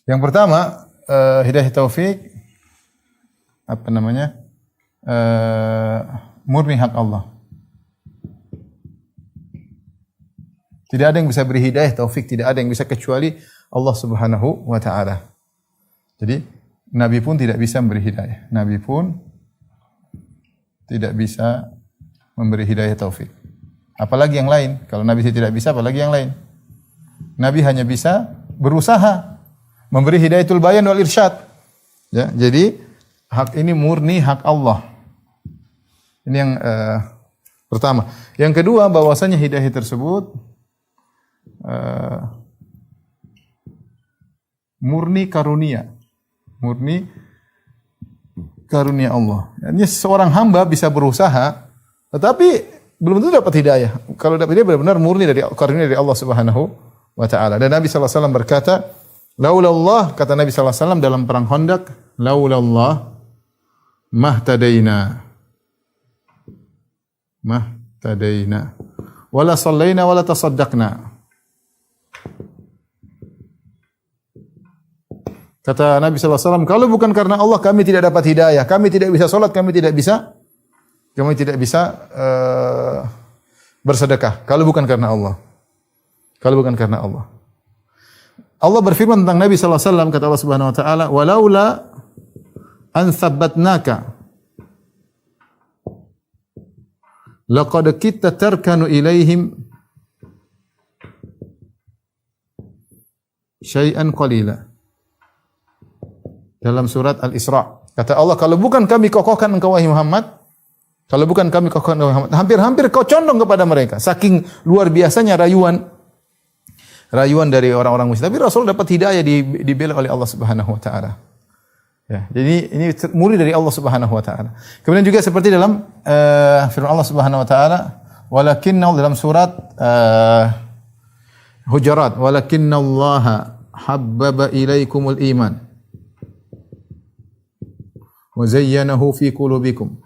Yang pertama, hidayah taufik apa namanya? Murni hak Allah. Tidak ada yang bisa beri hidayah taufik, tidak ada yang bisa kecuali Allah Subhanahu wa taala. Jadi Nabi pun tidak bisa memberi hidayah. Nabi pun tidak bisa memberi hidayah taufik. Apalagi yang lain. Kalau Nabi tidak bisa, apalagi yang lain. Nabi hanya bisa berusaha memberi hidayatul bayan wal irsyad. Ya, jadi hak ini murni hak Allah. Ini yang pertama. Yang kedua, bahwasanya hidayah tersebut murni karunia. Murni karunia Allah. Ini seorang hamba bisa berusaha, tetapi belum tentu dapat hidayah. Kalau dapat hidayah benar-benar murni dari karunia dari Allah Subhanahu wa taala. Dan Nabi sallallahu alaihi wasallam berkata, "Laulallah," kata Nabi sallallahu alaihi wasallam dalam perang Khandaq, "Laulallah mahtadaina." Mahtadaina. Wala sallaina wala tasaddaqna. Kata Nabi sallallahu alaihi wasallam, kalau bukan karena Allah kami tidak dapat hidayah, kami tidak bisa salat, kami tidak bisa bersedekah kalau bukan karena Allah. Kalau bukan karena Allah. Allah berfirman tentang Nabi sallallahu alaihi wasallam, kata Allah Subhanahu wa taala, "Walaula an tsabbatnaka laqad kitta tarkanu ilaihim syai'an qalila." Dalam surat Al-Isra. Kata Allah, kalau bukan kami kokohkan engkau wahai Muhammad, kalau bukan kami kokohkan engkau Muhammad, hampir-hampir kau condong kepada mereka. Saking luar biasanya rayuan dari orang-orang musyrik. Tapi Rasul dapat hidayah dibela oleh Allah Subhanahu wa taala. Ya, jadi ini murni dari Allah Subhanahu wa taala. Kemudian juga seperti dalam firman Allah Subhanahu wa taala, walakinna dalam surat Hujurat, walakinallaha habbaba ilaikumul iman wa zayyanahu fi qulubikum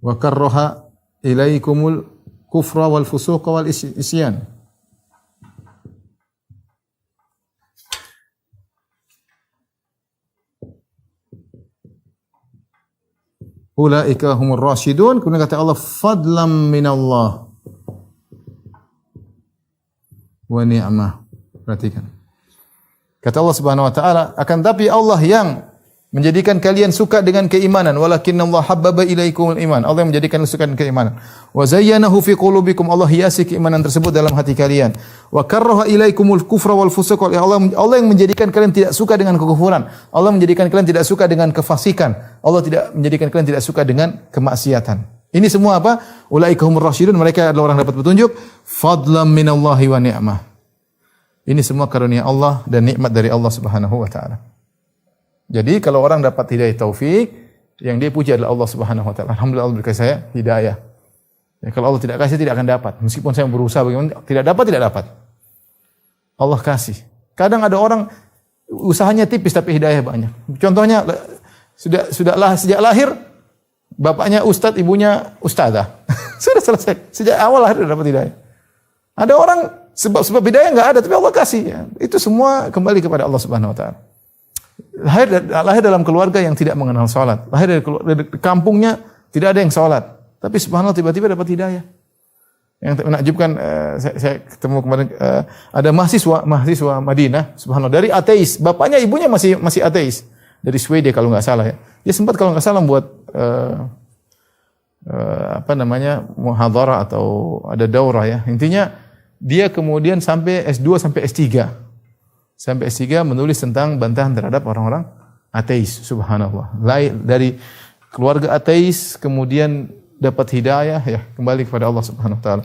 wa karraha ilaikumul kufra wal fusuqa wal isyan. Ulaika humur rasyidun. Kemudian kata Allah, fadlam minallah wa ni'mah. Perhatikan. Kata Allah Subhanahu wa taala, akan tapi Allah yang menjadikan kalian suka dengan keimanan, walakinnallaha habbaba ilaikumul iman. Allah yang menjadikan kalian suka dengan keimanan. Wa zayyanahu fi qulubikum. Allah hiasi keimanan tersebut dalam hati kalian. Wa karraha ilaikumul kufra wal fusuq. Allah yang menjadikan kalian tidak suka dengan kekufuran. Allah menjadikan kalian tidak suka dengan kefasikan. Allah tidak menjadikan kalian tidak suka dengan kemaksiatan. Ini semua apa? Ulaika humur rasyidun. Mereka adalah orang dapat petunjuk. Fadlam minallahi wa ni'mah. Ini semua karunia Allah dan nikmat dari Allah Subhanahu wa taala. Jadi kalau orang dapat hidayah taufik, yang dia puji adalah Allah Subhanahu wa taala. Alhamdulillah Allah berikan saya hidayah. Ya, kalau Allah tidak kasih tidak akan dapat. Meskipun saya berusaha bagaimana tidak dapat. Allah kasih. Kadang ada orang usahanya tipis tapi hidayah banyak. Contohnya sejak lahir bapaknya ustadz, ibunya ustadzah. Sudah selesai. Sejak awal lahir sudah dapat hidayah. Ada orang sebab hidayah enggak ada tapi Allah kasih. Ya. Itu semua kembali kepada Allah Subhanahu wa taala. Lahir dalam keluarga yang tidak mengenal salat. Lahir dari kampungnya tidak ada yang salat. Tapi subhanallah tiba-tiba dapat hidayah. Yang menakjubkan, saya ketemu kemarin ada mahasiswa Madinah, subhanallah, dari ateis. Bapaknya ibunya masih ateis. Dari Swedia kalau nggak salah ya. Dia sempat kalau nggak salah buat muhadharah atau ada daurah ya. Intinya dia kemudian sampai S2 sampai S3. Sampai S3 menulis tentang bantahan terhadap orang-orang ateis, subhanallah. Dari keluarga ateis kemudian dapat hidayah ya, kembali kepada Allah Subhanahu wa taala.